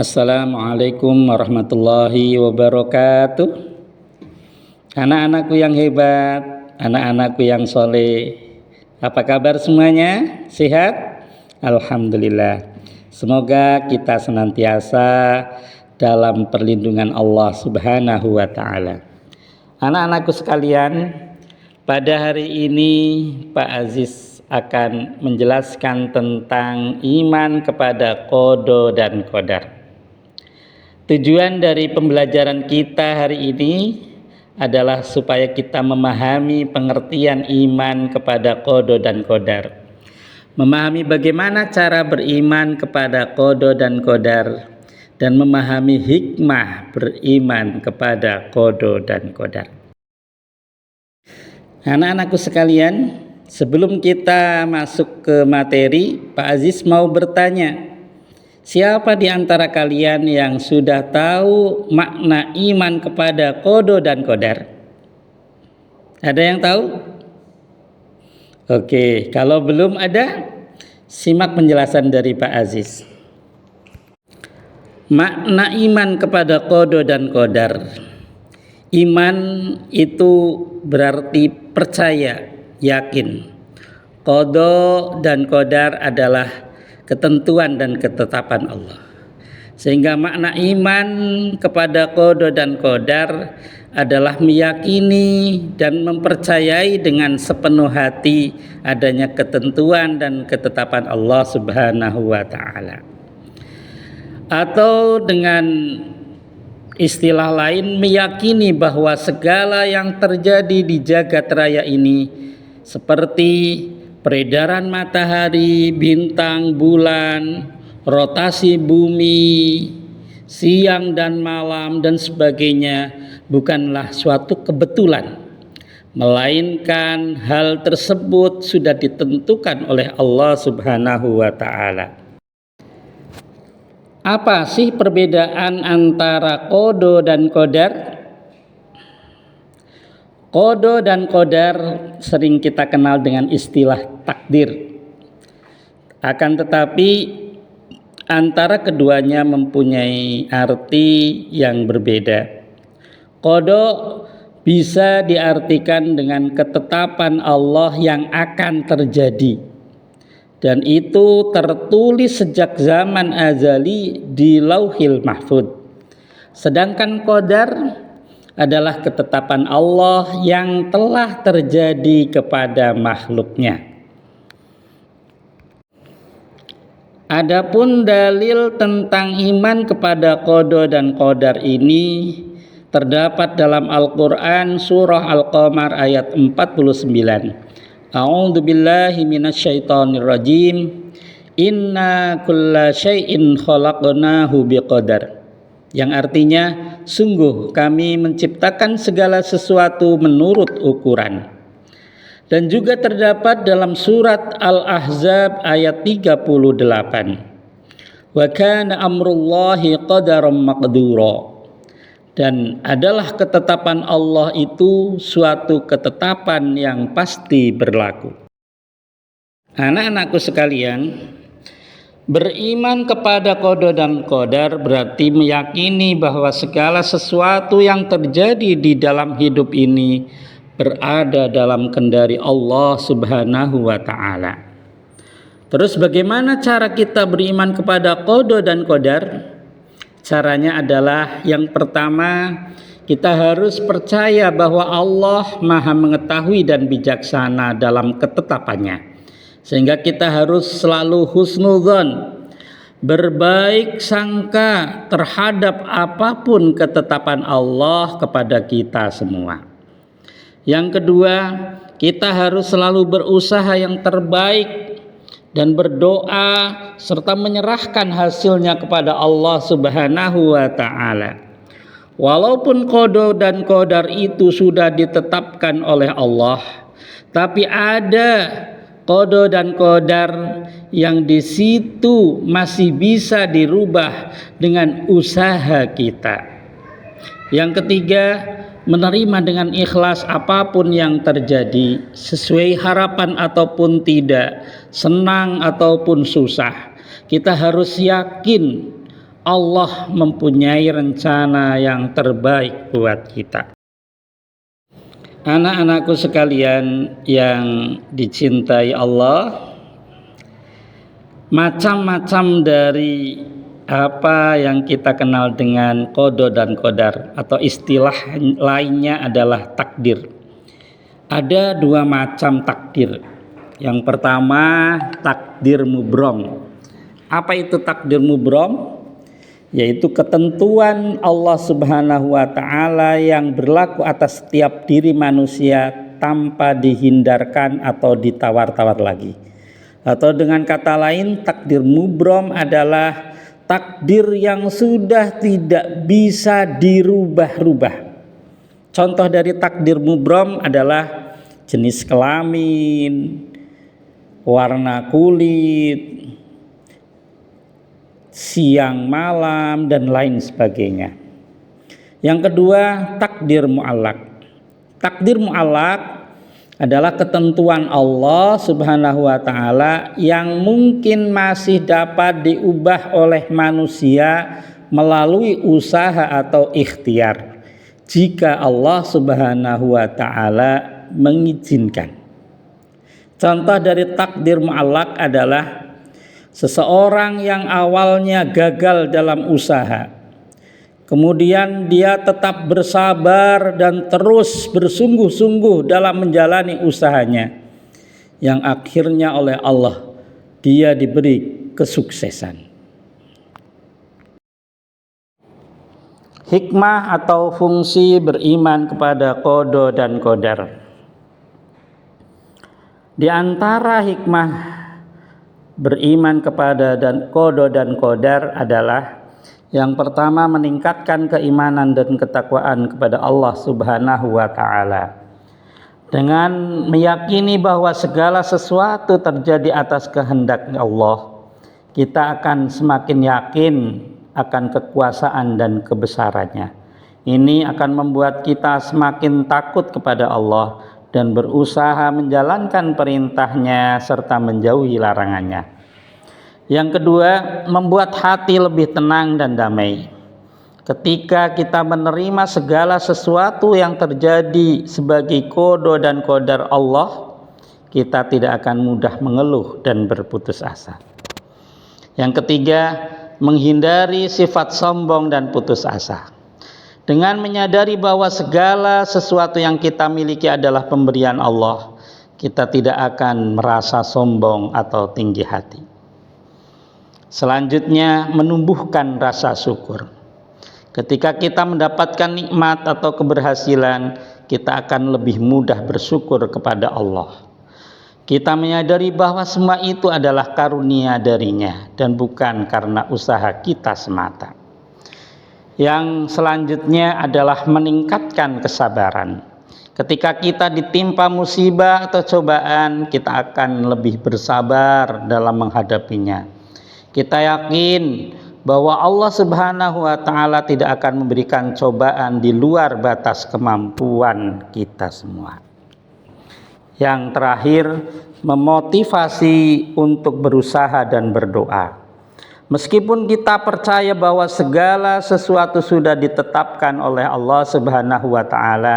Assalamualaikum warahmatullahi wabarakatuh. Anak-anakku yang hebat, anak-anakku yang soleh, apa kabar semuanya? Sehat? Alhamdulillah. Semoga kita senantiasa dalam perlindungan Allah Subhanahu wa Ta'ala. Anak-anakku sekalian, pada hari ini Pak Aziz akan menjelaskan tentang iman kepada qada dan qadar. Tujuan dari pembelajaran kita hari ini adalah supaya kita memahami pengertian iman kepada qada dan qadar. Memahami bagaimana cara beriman kepada qada dan qadar dan memahami hikmah beriman kepada qada dan qadar. Anak-anakku sekalian, sebelum kita masuk ke materi, Pak Aziz mau bertanya, siapa di antara kalian yang sudah tahu makna iman kepada qada dan qadar? Ada yang tahu? Oke, kalau belum ada, simak penjelasan dari Pak Aziz. Makna iman kepada qada dan qadar. Iman itu berarti percaya, yakin. Qada dan qadar adalah ketentuan dan ketetapan Allah. Sehingga makna iman kepada qada dan qadar adalah meyakini dan mempercayai dengan sepenuh hati adanya ketentuan dan ketetapan Allah Subhanahu wa Ta'ala. Atau dengan istilah lain, meyakini bahwa segala yang terjadi di jagat raya ini seperti peredaran matahari, bintang, bulan, rotasi bumi, siang dan malam dan sebagainya bukanlah suatu kebetulan, melainkan hal tersebut sudah ditentukan oleh Allah Subhanahu wa Ta'ala. Apa sih perbedaan antara qada dan qadar? Qada dan qadar sering kita kenal dengan istilah takdir. Akan tetapi antara keduanya mempunyai arti yang berbeda. Qada bisa diartikan dengan ketetapan Allah yang akan terjadi. Dan itu tertulis sejak zaman azali di Lauhil Mahfud. Sedangkan qadar adalah ketetapan Allah yang telah terjadi kepada makhluknya. Adapun dalil tentang iman kepada qada dan qadar ini terdapat dalam Al-Quran surah Al-Qamar ayat 49. A'udzu billahi minasyaitonir rajim. Inna kulla syai'in khalaqnahu biqadar. Yang artinya, sungguh kami menciptakan segala sesuatu menurut ukuran. Dan juga terdapat dalam surat Al-Ahzab ayat 38. Wa kana amrullahi qadaran maqdura. Dan adalah ketetapan Allah itu suatu ketetapan yang pasti berlaku. Anak-anakku sekalian, beriman kepada qada dan qadar berarti meyakini bahwa segala sesuatu yang terjadi di dalam hidup ini berada dalam kendali Allah Subhanahu wa Ta'ala. Terus bagaimana cara kita beriman kepada qada dan qadar? Caranya adalah yang pertama, kita harus percaya bahwa Allah Maha mengetahui dan bijaksana dalam ketetapannya. Sehingga kita harus selalu husnudzon, berbaik sangka terhadap apapun ketetapan Allah kepada kita semua. Yang kedua, kita harus selalu berusaha yang terbaik dan berdoa serta menyerahkan hasilnya kepada Allah Subhanahu wa Ta'ala. Walaupun qada dan qadar itu sudah ditetapkan oleh Allah, tapi ada qada dan qadar yang di situ masih bisa dirubah dengan usaha kita. Yang ketiga, menerima dengan ikhlas apapun yang terjadi, sesuai harapan ataupun tidak, senang ataupun susah. Kita harus yakin Allah mempunyai rencana yang terbaik buat kita. Anak-anakku sekalian yang dicintai Allah, macam-macam dari apa yang kita kenal dengan qada dan qadar atau istilah lainnya adalah takdir. Ada dua macam takdir. Yang pertama takdir mubrom. Apa itu takdir mubrom? Yaitu ketentuan Allah Subhanahu wa Ta'ala yang berlaku atas setiap diri manusia tanpa dihindarkan atau ditawar-tawar lagi. Atau dengan kata lain, takdir mubrom adalah takdir yang sudah tidak bisa dirubah-rubah. Contoh dari takdir mubrom adalah jenis kelamin, warna kulit, siang malam, dan lain sebagainya. Yang kedua, takdir mu'allaq. Takdir mu'allaq adalah ketentuan Allah Subhanahu wa Ta'ala yang mungkin masih dapat diubah oleh manusia melalui usaha atau ikhtiar, jika Allah Subhanahu wa Ta'ala mengizinkan. Contoh dari takdir mu'allaq adalah seseorang yang awalnya gagal dalam usaha, kemudian dia tetap bersabar dan terus bersungguh-sungguh dalam menjalani usahanya, yang akhirnya oleh Allah dia diberi kesuksesan. Hikmah atau fungsi beriman kepada qada dan qadar. Di antara hikmah beriman kepada qada dan qadar adalah yang pertama, meningkatkan keimanan dan ketakwaan kepada Allah Subhanahu wa Ta'ala. Dengan meyakini bahwa segala sesuatu terjadi atas kehendak Allah, kita akan semakin yakin akan kekuasaan dan kebesarannya. Ini akan membuat kita semakin takut kepada Allah dan berusaha menjalankan perintahnya serta menjauhi larangannya. Yang kedua, membuat hati lebih tenang dan damai. Ketika kita menerima segala sesuatu yang terjadi sebagai qada dan qadar Allah, kita tidak akan mudah mengeluh dan berputus asa. Yang ketiga, menghindari sifat sombong dan putus asa. Dengan menyadari bahwa segala sesuatu yang kita miliki adalah pemberian Allah, kita tidak akan merasa sombong atau tinggi hati. Selanjutnya, menumbuhkan rasa syukur. Ketika kita mendapatkan nikmat atau keberhasilan, kita akan lebih mudah bersyukur kepada Allah. Kita menyadari bahwa semua itu adalah karunia darinya dan bukan karena usaha kita semata. Yang selanjutnya adalah meningkatkan kesabaran. Ketika kita ditimpa musibah atau cobaan, kita akan lebih bersabar dalam menghadapinya. Kita yakin bahwa Allah Subhanahu wa Ta'ala tidak akan memberikan cobaan di luar batas kemampuan kita semua. Yang terakhir, memotivasi untuk berusaha dan berdoa. Meskipun kita percaya bahwa segala sesuatu sudah ditetapkan oleh Allah Subhanahu wa Ta'ala,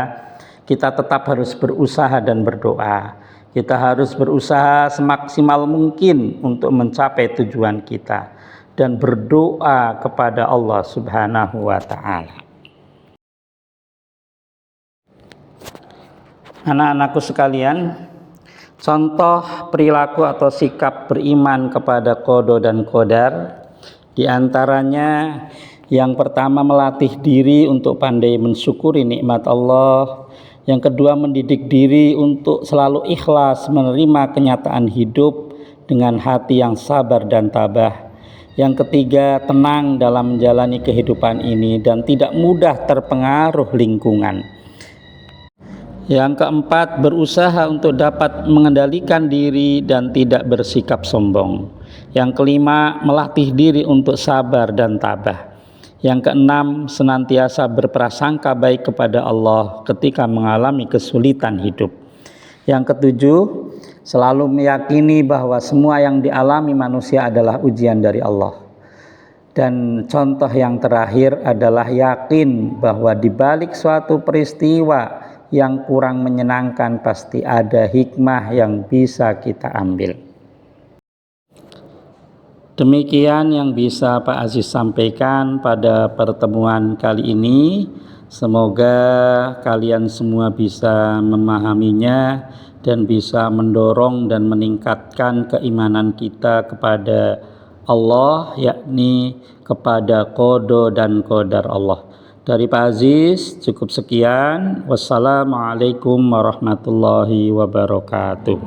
kita tetap harus berusaha dan berdoa. Kita harus berusaha semaksimal mungkin untuk mencapai tujuan kita dan berdoa kepada Allah Subhanahu wa Ta'ala. Anak-anakku sekalian, contoh perilaku atau sikap beriman kepada qada dan qadar, di antaranya yang pertama, melatih diri untuk pandai mensyukuri nikmat Allah. Yang kedua, mendidik diri untuk selalu ikhlas menerima kenyataan hidup dengan hati yang sabar dan tabah. Yang ketiga, tenang dalam menjalani kehidupan ini dan tidak mudah terpengaruh lingkungan. Yang keempat, berusaha untuk dapat mengendalikan diri dan tidak bersikap sombong. Yang kelima, melatih diri untuk sabar dan tabah. Yang keenam, senantiasa berprasangka baik kepada Allah ketika mengalami kesulitan hidup. Yang ketujuh, selalu meyakini bahwa semua yang dialami manusia adalah ujian dari Allah. Dan contoh yang terakhir adalah yakin bahwa di balik suatu peristiwa yang kurang menyenangkan pasti ada hikmah yang bisa kita ambil. Demikian yang bisa Pak Aziz sampaikan pada pertemuan kali ini. Semoga kalian semua bisa memahaminya dan bisa mendorong dan meningkatkan keimanan kita kepada Allah, yakni kepada qada dan qadar Allah. Dari Pak Aziz cukup sekian. Wassalamualaikum warahmatullahi wabarakatuh.